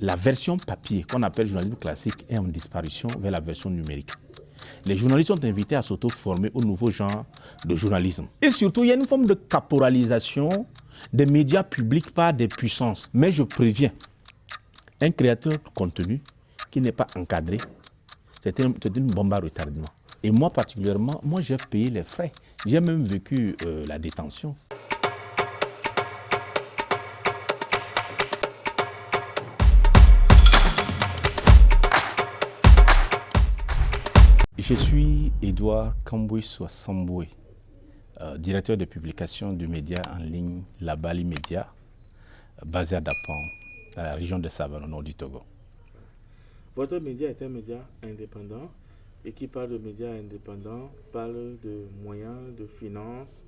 La version papier, qu'on appelle journalisme classique, est en disparition vers la version numérique. Les journalistes sont invités à s'auto-former au nouveau genre de journalisme. Et surtout, il y a une forme de caporalisation des médias publics par des puissances. Mais je préviens, un créateur de contenu qui n'est pas encadré, c'est une bombe à retardement. Et moi particulièrement, j'ai payé les frais. J'ai même vécu la détention. Je suis Edouard Kambouissoa Samboué, directeur de publication du média en ligne La Bali Média, basé à Dapan, dans la région de Savane, au nord du Togo. Votre média est un média indépendant et qui parle de médias indépendants parle de moyens, de finances,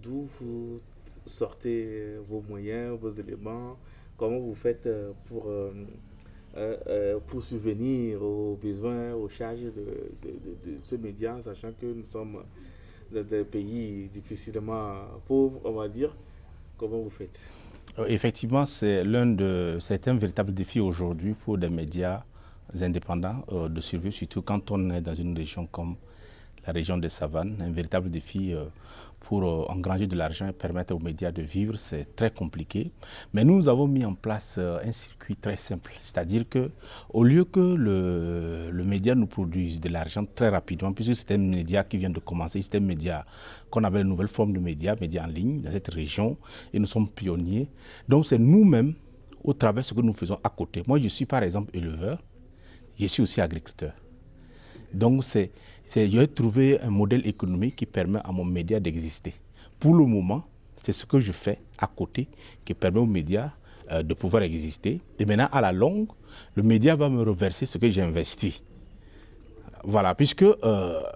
d'où vous sortez vos moyens, vos éléments, comment vous faites pour subvenir aux besoins, aux charges de ce média, sachant que nous sommes dans des pays difficilement pauvres, on va dire. Comment vous faites? Effectivement, c'est un véritable défi aujourd'hui pour des médias indépendants de survivre, surtout quand on est dans une région comme la région des Savanes. Un véritable défi pour engranger de l'argent et permettre aux médias de vivre, c'est très compliqué. Mais nous avons mis en place un circuit très simple, c'est-à-dire qu'au lieu que le média nous produise de l'argent très rapidement, puisque c'est un média qui vient de commencer, c'est un média qu'on appelle une nouvelle forme de média en ligne dans cette région, et nous sommes pionniers. Donc c'est nous-mêmes, au travers de ce que nous faisons à côté. Moi, je suis par exemple éleveur, je suis aussi agriculteur. Donc, j'ai trouvé un modèle économique qui permet à mon média d'exister. Pour le moment, c'est ce que je fais à côté qui permet aux médias de pouvoir exister. Et maintenant, à la longue, le média va me reverser ce que j'ai investi. Voilà, puisque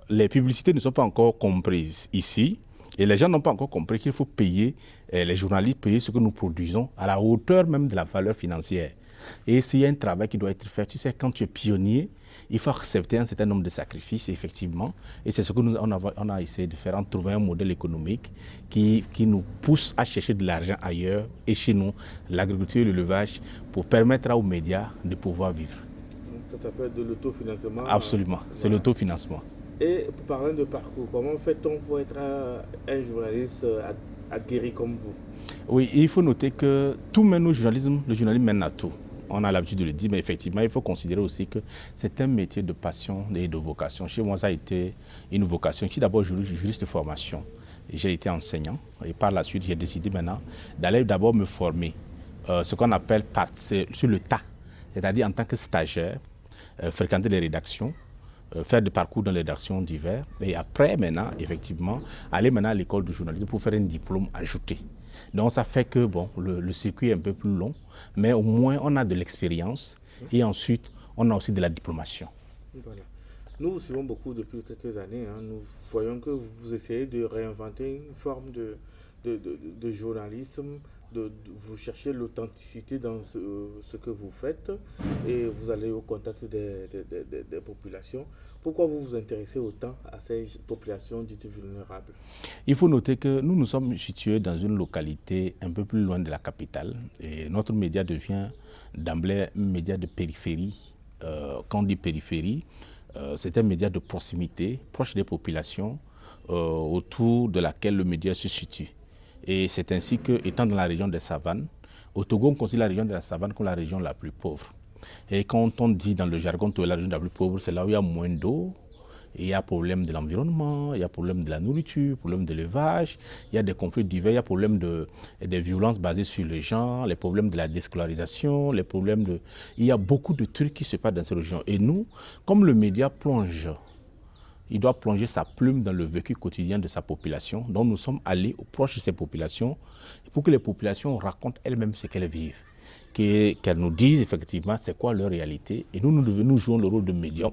les publicités ne sont pas encore comprises ici. Et les gens n'ont pas encore compris qu'il faut payer, les journalistes payer ce que nous produisons à la hauteur même de la valeur financière. Et s'il y a un travail qui doit être fait, tu sais, quand tu es pionnier, il faut accepter un certain nombre de sacrifices, effectivement. Et c'est ce que on a essayé de faire, en trouver un modèle économique qui nous pousse à chercher de l'argent ailleurs et chez nous, l'agriculture et l'élevage, pour permettre aux médias de pouvoir vivre. Ça s'appelle de l'autofinancement. Absolument, c'est voilà. L'autofinancement. Et pour parler de parcours, comment fait-on pour être un journaliste aguerri comme vous? Oui, il faut noter que tout mène au journalisme, le journalisme mène à tout. On a l'habitude de le dire, mais effectivement, il faut considérer aussi que c'est un métier de passion et de vocation. Chez moi, ça a été une vocation. Je suis d'abord juriste de formation. J'ai été enseignant et par la suite, j'ai décidé maintenant d'aller d'abord me former, ce qu'on appelle sur le tas, c'est-à-dire en tant que stagiaire, fréquenter les rédactions, faire des parcours dans les rédactions divers et après, maintenant, effectivement, aller maintenant à l'école de journalisme pour faire un diplôme ajouté. Donc ça fait que bon, le circuit est un peu plus long, mais au moins on a de l'expérience et ensuite on a aussi de la diplomation. Voilà. Nous vous suivons beaucoup depuis quelques années. Nous voyons que vous essayez de réinventer une forme de journalisme, vous cherchez l'authenticité dans ce que vous faites et vous allez au contact des populations. Pourquoi vous vous intéressez autant à ces populations dites vulnérables? Il faut noter que nous sommes situés dans une localité un peu plus loin de la capitale et notre média devient d'emblée un média de périphérie. Quand on dit périphérie, c'est un média de proximité, proche des populations, autour de laquelle le média se situe. Et c'est ainsi que, étant dans la région des Savanes, au Togo, on considère la région de la Savane comme la région la plus pauvre. Et quand on dit dans le jargon que la région la plus pauvre, c'est là où il y a moins d'eau, il y a problème de l'environnement, il y a problème de la nourriture, problème de l'élevage, il y a des conflits divers, il y a problème des violences basées sur les gens, les problèmes de la déscolarisation, les problèmes de... Il y a beaucoup de trucs qui se passent dans ces régions. Et nous, comme le média plonge, il doit plonger sa plume dans le vécu quotidien de sa population. Donc nous sommes allés proche de ces populations pour que les populations racontent elles-mêmes ce qu'elles vivent. Qu'elles nous disent effectivement c'est quoi leur réalité. Et nous jouons le rôle de médium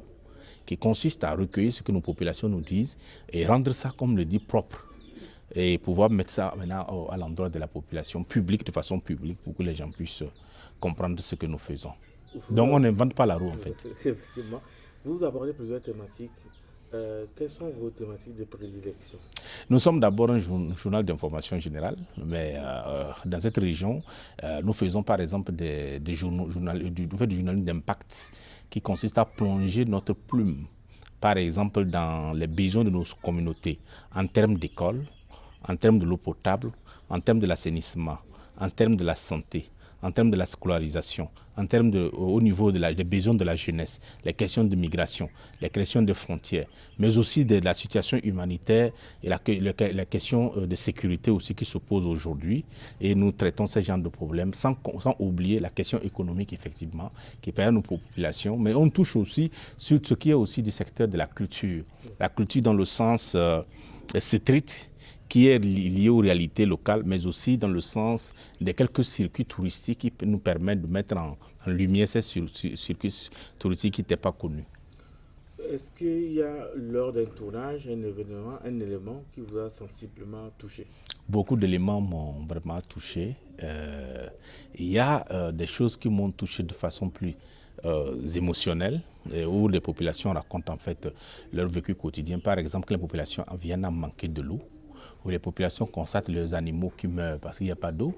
qui consiste à recueillir ce que nos populations nous disent et rendre ça, comme le dit, propre. Et pouvoir mettre ça maintenant à l'endroit de la population publique, de façon publique, pour que les gens puissent comprendre ce que nous faisons. Donc on n'invente pas la roue en fait. Effectivement. Vous abordez plusieurs thématiques Quelles sont vos thématiques de prédilection? Nous sommes d'abord un journal d'information générale, mais dans cette région, nous faisons par exemple des du journalisme d'impact qui consiste à plonger notre plume, par exemple dans les besoins de nos communautés, en termes d'école, en termes de l'eau potable, en termes de l'assainissement, en termes de la santé, en termes de la scolarisation, en termes au niveau des besoins de la jeunesse, les questions de migration, les questions de frontières, mais aussi de la situation humanitaire et la question de sécurité aussi qui se pose aujourd'hui. Et nous traitons ce genre de problèmes sans oublier la question économique, effectivement, qui permet à nos populations. Mais on touche aussi sur ce qui est aussi du secteur de la culture. La culture dans le sens street, qui est lié aux réalités locales, mais aussi dans le sens de quelques circuits touristiques qui nous permettent de mettre en lumière ces circuits touristiques qui n'étaient pas connus. Est-ce qu'il y a lors d'un tournage, un événement, un élément qui vous a sensiblement touché? Beaucoup d'éléments m'ont vraiment touché. Il y a des choses qui m'ont touché de façon plus émotionnelle, où les populations racontent en fait leur vécu quotidien. Par exemple, que les populations viennent à manquer de l'eau, où les populations constatent leurs animaux qui meurent parce qu'il n'y a pas d'eau.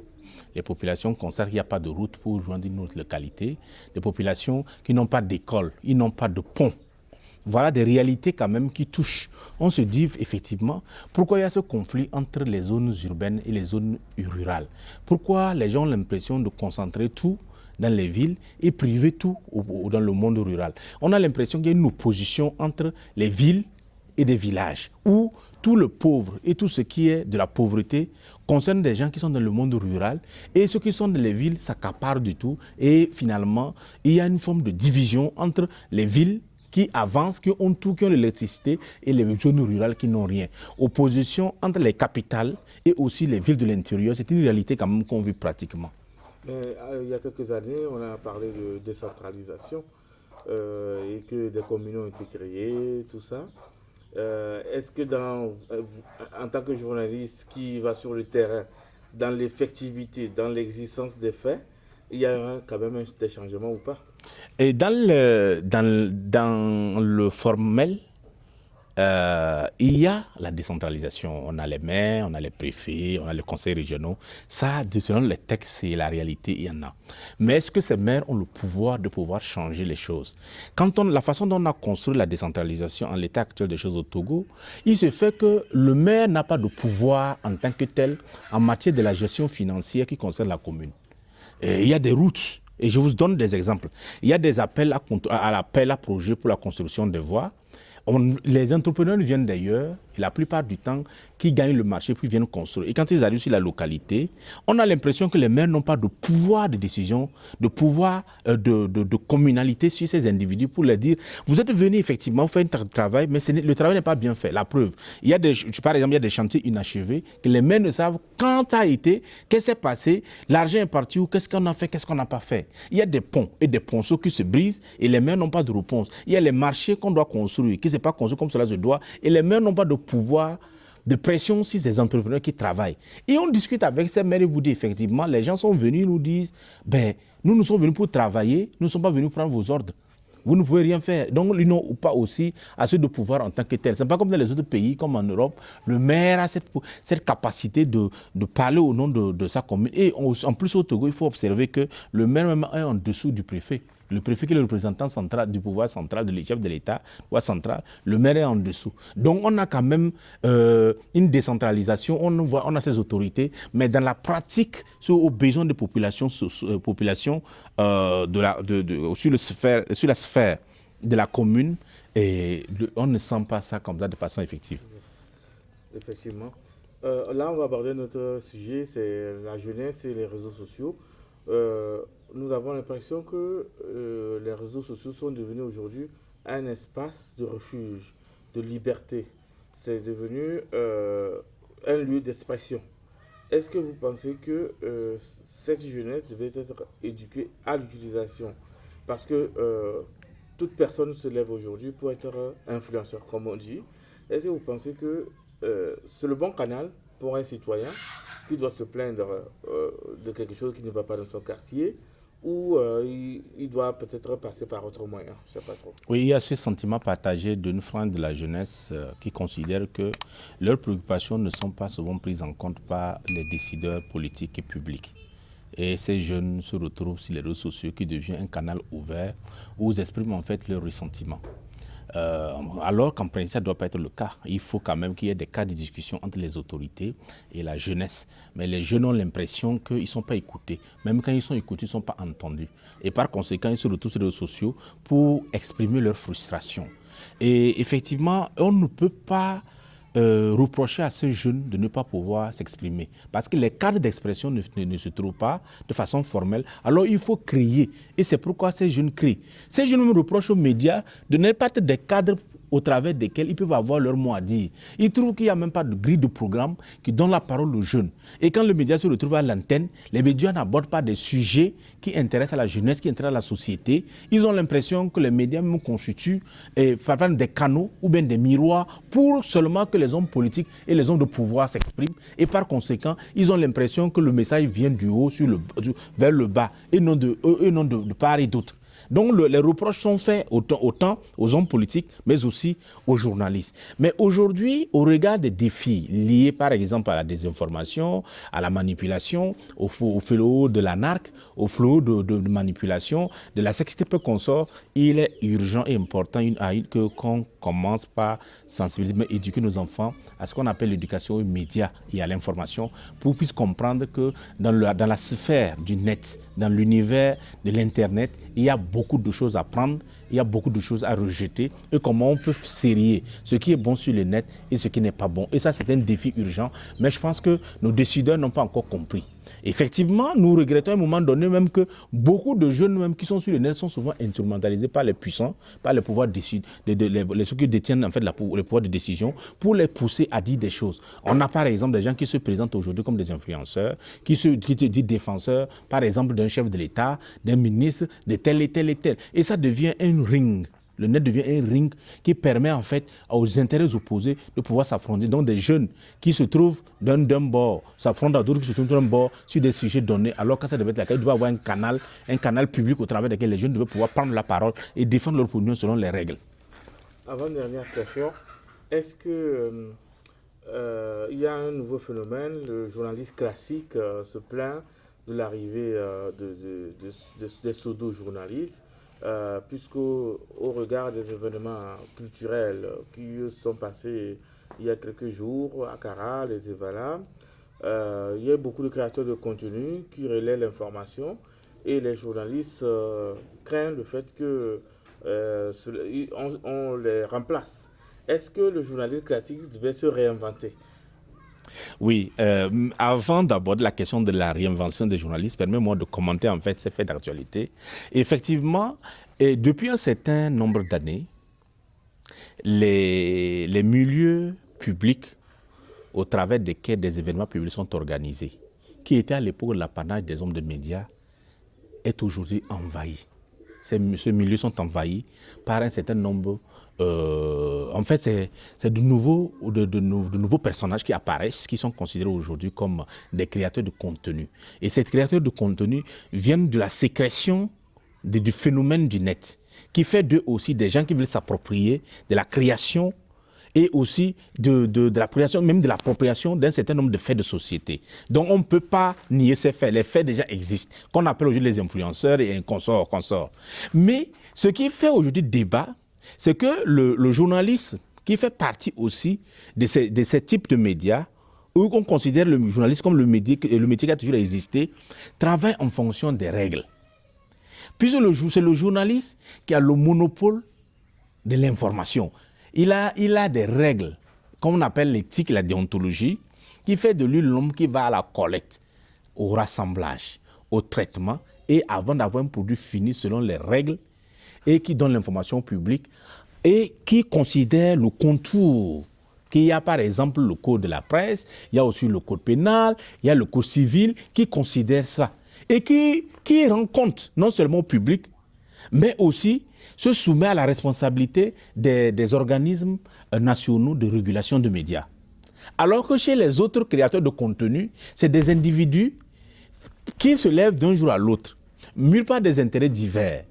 Les populations constatent qu'il n'y a pas de route pour joindre une autre localité. Les populations qui n'ont pas d'école, ils n'ont pas de pont. Voilà des réalités quand même qui touchent. On se dit effectivement, pourquoi il y a ce conflit entre les zones urbaines et les zones rurales? Pourquoi les gens ont l'impression de concentrer tout dans les villes et priver tout dans le monde rural? On a l'impression qu'il y a une opposition entre les villes et des villages, où tout le pauvre et tout ce qui est de la pauvreté concerne des gens qui sont dans le monde rural, et ceux qui sont dans les villes s'accaparent du tout, et finalement il y a une forme de division entre les villes qui avancent, qui ont tout, qui ont l'électricité, et les zones rurales qui n'ont rien. Opposition entre les capitales et aussi les villes de l'intérieur, c'est une réalité quand même qu'on vit pratiquement. Mais, il y a quelques années, on a parlé de décentralisation et que des communes ont été créées, tout ça. Est-ce que en tant que journaliste qui va sur le terrain, dans l'effectivité, dans l'existence des faits, il y a quand même des changements ou pas? Et dans le formel, il y a la décentralisation. On a les maires, on a les préfets, on a les conseils régionaux. Ça, selon les textes et la réalité, il y en a. Mais est-ce que ces maires ont le pouvoir de pouvoir changer les choses? La façon dont on a construit la décentralisation en l'état actuel des choses au Togo, il se fait que le maire n'a pas de pouvoir en tant que tel en matière de la gestion financière qui concerne la commune. Et il y a des routes. Et je vous donne des exemples. Il y a des appels à projets pour la construction de voies. Les entrepreneurs viennent d'ailleurs, la plupart du temps, qui gagnent le marché, puis viennent construire. Et quand ils arrivent sur la localité, on a l'impression que les maires n'ont pas de pouvoir de décision, de pouvoir de communalité sur ces individus pour leur dire, vous êtes venus effectivement, vous faites un travail, mais le travail n'est pas bien fait. La preuve, par exemple, il y a des chantiers inachevés, que les maires ne savent quand ça a été, qu'est-ce qui s'est passé, l'argent est parti où, qu'est-ce qu'on a fait, qu'est-ce qu'on n'a pas fait. Il y a des ponts et des ponceaux qui se brisent et les maires n'ont pas de réponse. Il y a les marchés qu'on doit construire, qui ne sont pas construits comme cela se doit, et les maires n'ont pas de pouvoir de pression sur ces entrepreneurs qui travaillent. Et on discute avec ces maires et vous dit effectivement, les gens sont venus, nous disent, nous sommes venus pour travailler, nous ne sommes pas venus prendre vos ordres. Vous ne pouvez rien faire. Donc, ils n'ont pas aussi assez de pouvoir en tant que tel. Ce n'est pas comme dans les autres pays, comme en Europe. Le maire a cette capacité de parler au nom de sa commune. Et en plus, au Togo, il faut observer que le maire même est en dessous du préfet. Le préfet qui est le représentant central du pouvoir central, de chef de l'État, pouvoir central, le maire est en dessous. Donc on a quand même une décentralisation, on a ces autorités, mais dans la pratique, aux besoins des populations, sur la sphère de la commune, on ne sent pas ça comme ça de façon effective. Effectivement. Là, on va aborder notre sujet, c'est la jeunesse et les réseaux sociaux. Nous avons l'impression que les réseaux sociaux sont devenus aujourd'hui un espace de refuge, de liberté. C'est devenu un lieu d'expression. Est-ce que vous pensez que cette jeunesse devait être éduquée à l'utilisation? Parce que toute personne se lève aujourd'hui pour être influenceur, comme on dit. Est-ce que vous pensez que c'est le bon canal pour un citoyen qui doit se plaindre de quelque chose qui ne va pas dans son quartier, ou il doit peut-être passer par autre moyen? Je sais pas trop. Oui, il y a ce sentiment partagé d'une frange de la jeunesse qui considère que leurs préoccupations ne sont pas souvent prises en compte par les décideurs politiques et publics. Et ces jeunes se retrouvent sur les réseaux sociaux qui devient un canal ouvert où ils expriment en fait leurs ressentiments. Alors qu'en principe, ça ne doit pas être le cas. Il faut quand même qu'il y ait des cas de discussion entre les autorités et la jeunesse. Mais les jeunes ont l'impression qu'ils ne sont pas écoutés. Même quand ils sont écoutés, ils ne sont pas entendus. Et par conséquent, ils se retrouvent sur les réseaux sociaux pour exprimer leur frustration. Et effectivement, on ne peut pas reprocher à ces jeunes de ne pas pouvoir s'exprimer. Parce que les cadres d'expression ne se trouvent pas de façon formelle. Alors il faut crier. Et c'est pourquoi ces jeunes crient. Ces jeunes me reprochent aux médias de ne pas être des cadres au travers desquels ils peuvent avoir leur mot à dire. Ils trouvent qu'il n'y a même pas de grille de programme qui donne la parole aux jeunes. Et quand le média se retrouve à l'antenne, les médias n'abordent pas des sujets qui intéressent à la jeunesse, qui intéressent à la société. Ils ont l'impression que les médias même constituent des canaux ou bien des miroirs pour seulement que les hommes politiques et les hommes de pouvoir s'expriment. Et par conséquent, ils ont l'impression que le message vient du haut vers le bas et non de part et d'autre. Donc les reproches sont faits autant aux hommes politiques, mais aussi aux journalistes. Mais aujourd'hui, au regard des défis liés par exemple à la désinformation, à la manipulation, au fléau de l'anarque, au fléau de manipulation, de la sexité peu consort, il est urgent et important qu'on commence par sensibiliser, éduquer nos enfants à ce qu'on appelle l'éducation aux médias et à l'information pour qu'ils puissent comprendre que dans la sphère du net, dans l'univers de l'Internet, il y a beaucoup de choses à prendre, il y a beaucoup de choses à rejeter et comment on peut sérier ce qui est bon sur le net et ce qui n'est pas bon. Et ça, c'est un défi urgent, mais je pense que nos décideurs n'ont pas encore compris. Effectivement, nous regrettons à un moment donné même que beaucoup de jeunes même qui sont sur le net sont souvent instrumentalisés par les puissants, par les pouvoirs ceux qui détiennent en fait le pouvoir de décision pour les pousser à dire des choses. On a par exemple des gens qui se présentent aujourd'hui comme des influenceurs, qui se disent défenseurs par exemple d'un chef de l'État, d'un ministre, de tel et tel et tel. Et ça devient un ring. Le net devient un ring qui permet en fait aux intérêts opposés de pouvoir s'affronter. Donc des jeunes qui se trouvent d'un bord, s'affrontent à d'autres qui se trouvent d'un bord sur des sujets donnés, alors que ça devait être la cas, il doit y avoir un canal public au travers duquel les jeunes devaient pouvoir prendre la parole et défendre leur opinion selon les règles. Avant-dernière question, est-ce que il y a un nouveau phénomène? Le journaliste classique se plaint de l'arrivée des pseudo-journalistes. Puisqu'au regard des événements culturels qui sont passés il y a quelques jours, Akara, les Evala, il y a beaucoup de créateurs de contenu qui relaient l'information et les journalistes craignent le fait que on les remplace. Est-ce que le journaliste classique devait se réinventer? Oui, avant d'aborder la question de la réinvention des journalistes, permets-moi de commenter en fait ces faits d'actualité. Effectivement, depuis un certain nombre d'années, les milieux publics au travers desquels des événements publics sont organisés, qui étaient à l'époque l'apanage des hommes de médias, est aujourd'hui envahi. Ces milieux sont envahis par un certain nombre en fait, c'est de nouveaux personnages qui apparaissent, qui sont considérés aujourd'hui comme des créateurs de contenu. Et ces créateurs de contenu viennent de la sécrétion du phénomène du net, qui fait d'eux aussi des gens qui veulent s'approprier de la création et aussi de la création, même de l'appropriation d'un certain nombre de faits de société. Donc on ne peut pas nier ces faits. Les faits déjà existent, qu'on appelle aujourd'hui les influenceurs et consorts. Mais ce qui fait aujourd'hui débat, c'est que le journaliste qui fait partie aussi de ces types de médias, où on considère le journaliste comme le métier qui a toujours existé, travaille en fonction des règles. Puisque c'est le journaliste qui a le monopole de l'information. Il a des règles, comme on appelle l'éthique et la déontologie, qui fait de lui l'homme qui va à la collecte, au rassemblage, au traitement, et avant d'avoir un produit fini selon les règles, et qui donne l'information publique et qui considère le contour. Qu'il y a par exemple le code de la presse, il y a aussi le code pénal, il y a le code civil qui considère ça. Et qui rend compte non seulement au public, mais aussi se soumet à la responsabilité des organismes nationaux de régulation de médias. Alors que chez les autres créateurs de contenu, c'est des individus qui se lèvent d'un jour à l'autre. mûrs par des intérêts divers,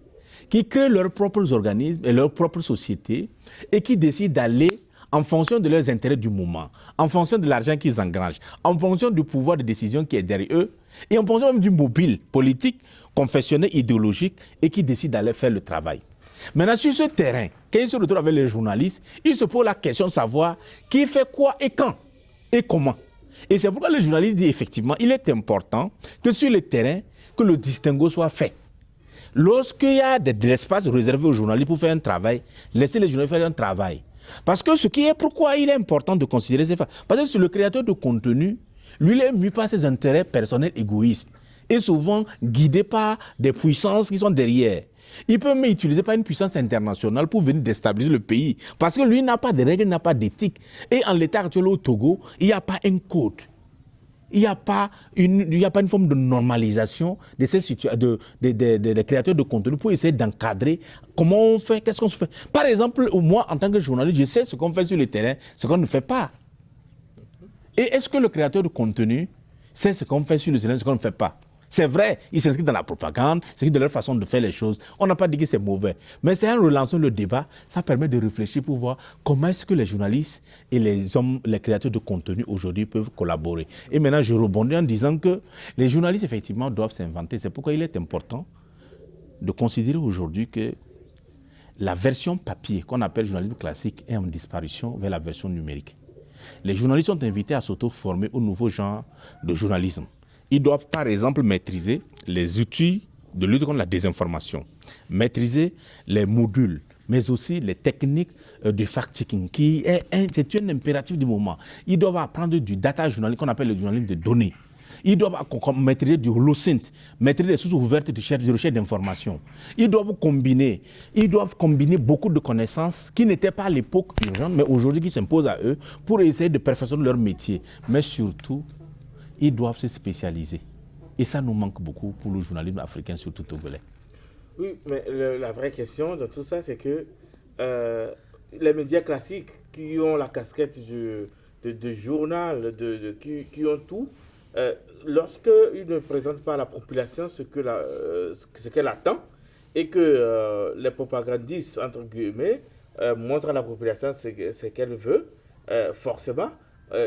qui créent leurs propres organismes et leurs propres sociétés et qui décident d'aller en fonction de leurs intérêts du moment, en fonction de l'argent qu'ils engrangent, en fonction du pouvoir de décision qui est derrière eux et en fonction même du mobile politique, confessionnel, idéologique et qui décident d'aller faire le travail. Maintenant, sur ce terrain, quand ils se retrouvent avec les journalistes, ils se posent la question de savoir qui fait quoi et quand et comment. Et c'est pourquoi les journalistes disent effectivement, il est important que sur le terrain, que le distinguo soit fait. Lorsqu'il y a de l'espace réservé aux journalistes pour faire un travail, laissez les journalistes faire un travail. Parce que pourquoi il est important de considérer ces faits. Parce que sur le créateur de contenu, lui, il est mu par ses intérêts personnels égoïstes et souvent guidé par des puissances qui sont derrière. Il peut même utiliser par une puissance internationale pour venir déstabiliser le pays. Parce que lui n'a pas de règles, il n'a pas d'éthique. Et en l'état actuel au Togo, il n'y a pas un code. Il n'y a pas une forme de normalisation de ces des créateurs de contenu pour essayer d'encadrer comment on fait, qu'est-ce qu'on se fait. Par exemple, moi, en tant que journaliste, je sais ce qu'on fait sur le terrain, ce qu'on ne fait pas. Et est-ce que le créateur de contenu sait ce qu'on fait sur le terrain, ce qu'on ne fait pas? C'est vrai, ils s'inscrivent dans la propagande, c'est de leur façon de faire les choses. On n'a pas dit que c'est mauvais. Mais c'est en relançant le débat, ça permet de réfléchir pour voir comment est-ce que les journalistes et les créateurs de contenu aujourd'hui peuvent collaborer. Et maintenant, je rebondis en disant que les journalistes, effectivement, doivent s'inventer. C'est pourquoi il est important de considérer aujourd'hui que la version papier, qu'on appelle journalisme classique, est en disparition vers la version numérique. Les journalistes sont invités à s'auto-former au nouveau genre de journalisme. Ils doivent, par exemple, maîtriser les outils de lutte contre la désinformation, maîtriser les modules, mais aussi les techniques de fact-checking, c'est un impératif du moment. Ils doivent apprendre du data journalisme, qu'on appelle le journalisme de données. Ils doivent maîtriser du HoloSynth, maîtriser les sources ouvertes de recherche d'information. Ils doivent combiner beaucoup de connaissances qui n'étaient pas à l'époque urgentes, mais aujourd'hui qui s'imposent à eux pour essayer de perfectionner leur métier. Mais surtout, ils doivent se spécialiser. Et ça nous manque beaucoup pour le journalisme africain, surtout togolais. Oui, mais la vraie question dans tout ça, c'est que les médias classiques qui ont la casquette de journal, qui ont tout, lorsqu'ils ne présentent pas à la population ce qu'elle attend et que les propagandistes, entre guillemets, montrent à la population ce qu'elle veut, forcément,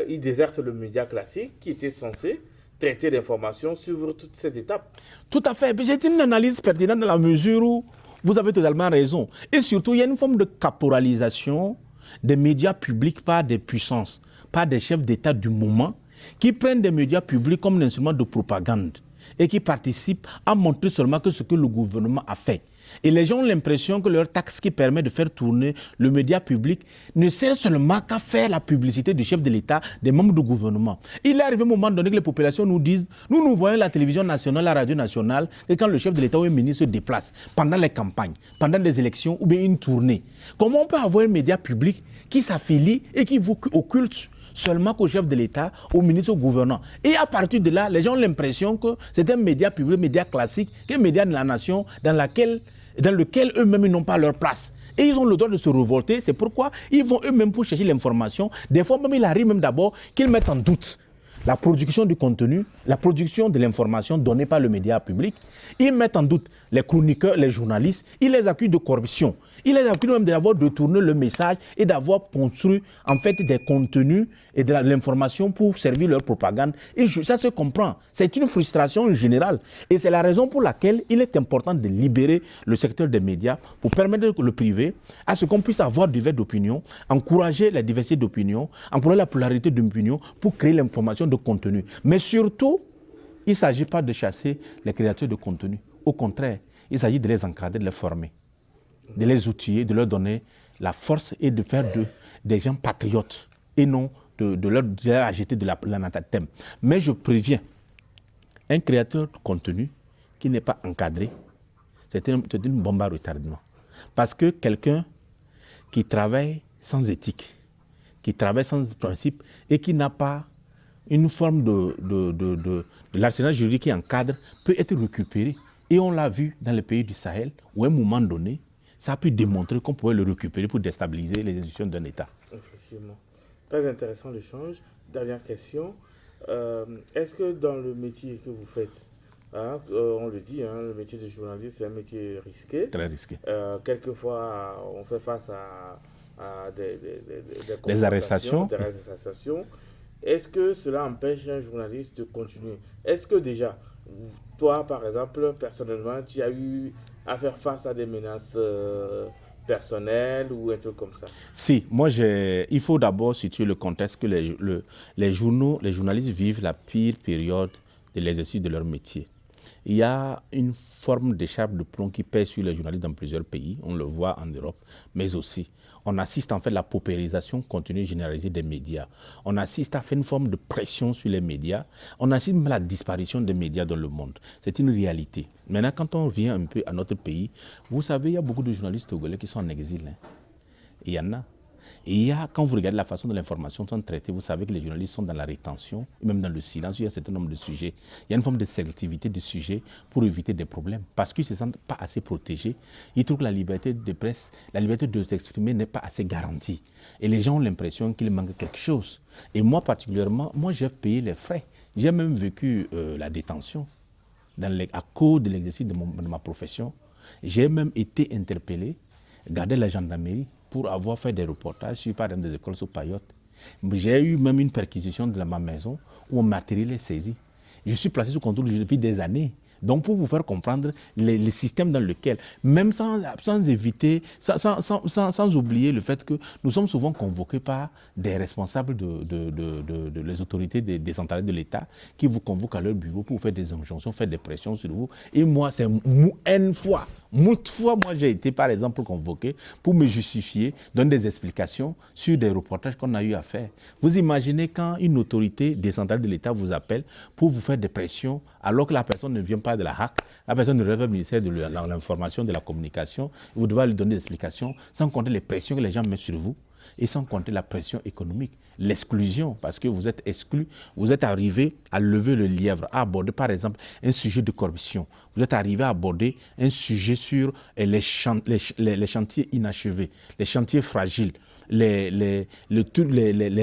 ils désertent le média classique qui était censé traiter l'information, suivre toute cette étape. Tout à fait. C'est une analyse pertinente dans la mesure où vous avez totalement raison. Et surtout, il y a une forme de caporalisation des médias publics par des puissances, par des chefs d'État du moment, qui prennent des médias publics comme un instrument de propagande et qui participent à montrer seulement que ce que le gouvernement a fait. Et les gens ont l'impression que leur taxe qui permet de faire tourner le média public ne sert seulement qu'à faire la publicité du chef de l'État, des membres du gouvernement. Il est arrivé un moment donné que les populations nous disent, nous voyons la télévision nationale, la radio nationale, et quand le chef de l'État ou un ministre se déplace pendant les campagnes, pendant des élections ou bien une tournée. Comment on peut avoir un média public qui s'affilie et qui vous occulte seulement qu'au chef de l'État, au ministre, au gouvernant. Et à partir de là, les gens ont l'impression que c'est un média public, un média classique, un média de la nation dans lequel eux-mêmes n'ont pas leur place. Et ils ont le droit de se révolter, c'est pourquoi ils vont eux-mêmes pour chercher l'information. Des fois même, il arrive même d'abord qu'ils mettent en doute la production du contenu, la production de l'information donnée par le média public. Ils mettent en doute les chroniqueurs, les journalistes, ils les accusent de corruption. Ils les accusent même d'avoir détourné le message et d'avoir construit en fait des contenus et de l'information pour servir leur propagande. Et ça se comprend. C'est une frustration générale. Et c'est la raison pour laquelle il est important de libérer le secteur des médias pour permettre le privé à ce qu'on puisse avoir diverses opinions, encourager la diversité d'opinions, encourager la pluralité d'opinions pour créer l'information de contenu. Mais surtout, il ne s'agit pas de chasser les créateurs de contenu. Au contraire, il s'agit de les encadrer, de les former, de les outiller, de leur donner la force et de faire des gens patriotes et non de leur agiter de l'anathème. Mais je préviens, un créateur de contenu qui n'est pas encadré, c'est une bombe à retardement. Parce que quelqu'un qui travaille sans éthique, qui travaille sans principe et qui n'a pas une forme de l'arsenal juridique qui encadre peut être récupéré. Et on l'a vu dans les pays du Sahel, où à un moment donné, ça a pu démontrer qu'on pouvait le récupérer pour déstabiliser les institutions d'un État. Effectivement. Très intéressant l'échange. Dernière question. Est-ce que dans le métier que vous faites, Hein, on le dit, hein, le métier de journaliste, c'est un métier risqué. Très risqué. Quelquefois, on fait face à des Les confrontations, arrestations, des arrestations. Est-ce que cela empêche un journaliste de continuer? Est-ce que déjà, toi, par exemple, personnellement, tu as eu à faire face à des menaces personnelles ou un truc comme ça? si, il faut d'abord situer le contexte que les journalistes vivent la pire période de l'exercice de leur métier. Il y a une forme d'écharpe de plomb qui pèse sur les journalistes dans plusieurs pays, on le voit en Europe, mais aussi on assiste en fait à la paupérisation continue généralisée des médias. On assiste à faire une forme de pression sur les médias. On assiste même à la disparition des médias dans le monde. C'est une réalité. Maintenant, quand on revient un peu à notre pays, vous savez, il y a beaucoup de journalistes togolais qui sont en exil. Hein. Il y en a. Et il y a, quand vous regardez la façon dont l'information sont traitées, vous savez que les journalistes sont dans la rétention, même dans le silence, il y a un certain nombre de sujets. Il y a une forme de sélectivité des sujets pour éviter des problèmes. Parce qu'ils ne se sentent pas assez protégés. Ils trouvent que la liberté de presse, la liberté de s'exprimer n'est pas assez garantie. Et les gens ont l'impression qu'il manque quelque chose. Et moi particulièrement, moi j'ai payé les frais. J'ai même vécu la détention à cause de l'exercice de ma profession. J'ai même été interpellé, gardé la gendarmerie, pour avoir fait des reportages sur, par exemple, des écoles sur Payotte. J'ai eu même une perquisition de ma maison où mon matériel est saisi. Je suis placé sous contrôle depuis des années. Donc, pour vous faire comprendre les systèmes dans lesquels, même sans éviter, sans oublier le fait que nous sommes souvent convoqués par des responsables les autorités décentralisées de l'État qui vous convoquent à leur bureau pour faire des injonctions, faire des pressions sur vous. Et moi, c'est une fois. Moult fois, moi, j'ai été, par exemple, convoqué pour me justifier, donner des explications sur des reportages qu'on a eu à faire. Vous imaginez quand une autorité décentralisée de l'État vous appelle pour vous faire des pressions, alors que la personne ne vient pas de la HAC, la personne ne relève pas du ministère de l'information, de la communication, vous devez lui donner des explications, sans compter les pressions que les gens mettent sur vous, et sans compter la pression économique, l'exclusion, parce que vous êtes exclu, vous êtes arrivé à lever le lièvre, à aborder par exemple un sujet de corruption, vous êtes arrivé à aborder un sujet sur les chantiers inachevés, les chantiers fragiles, les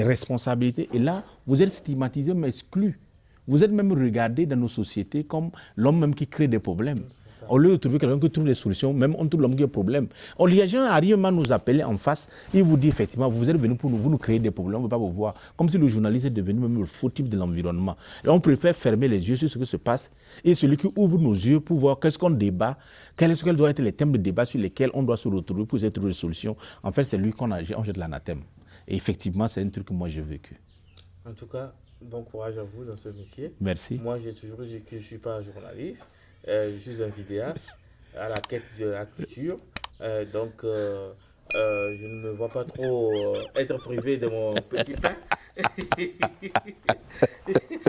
responsabilités, et là, vous êtes stigmatisé, mais exclu. Vous êtes même regardé dans nos sociétés comme l'homme même qui crée des problèmes. Au lieu de trouver quelqu'un qui trouve des solutions, même on trouve l'homme qui a des problèmes. Les gens arrivent même à nous appeler en face, ils vous disent effectivement, vous êtes venu pour nous, vous nous créez des problèmes, on ne veut pas vous voir. Comme si le journaliste est devenu même le faux type de l'environnement. Et on préfère fermer les yeux sur ce qui se passe et celui qui ouvre nos yeux pour voir qu'est-ce qu'on débat, quels doivent être les thèmes de débat sur lesquels on doit se retrouver pour essayer de trouver des solutions. En fait, c'est lui on jette l'anathème. Et effectivement, c'est un truc que moi j'ai vécu. En tout cas, bon courage à vous dans ce métier. Merci. Moi, j'ai toujours dit que je ne suis pas journaliste. Je suis un vidéaste à la quête de la culture. Je ne me vois pas trop être privé de mon petit pain.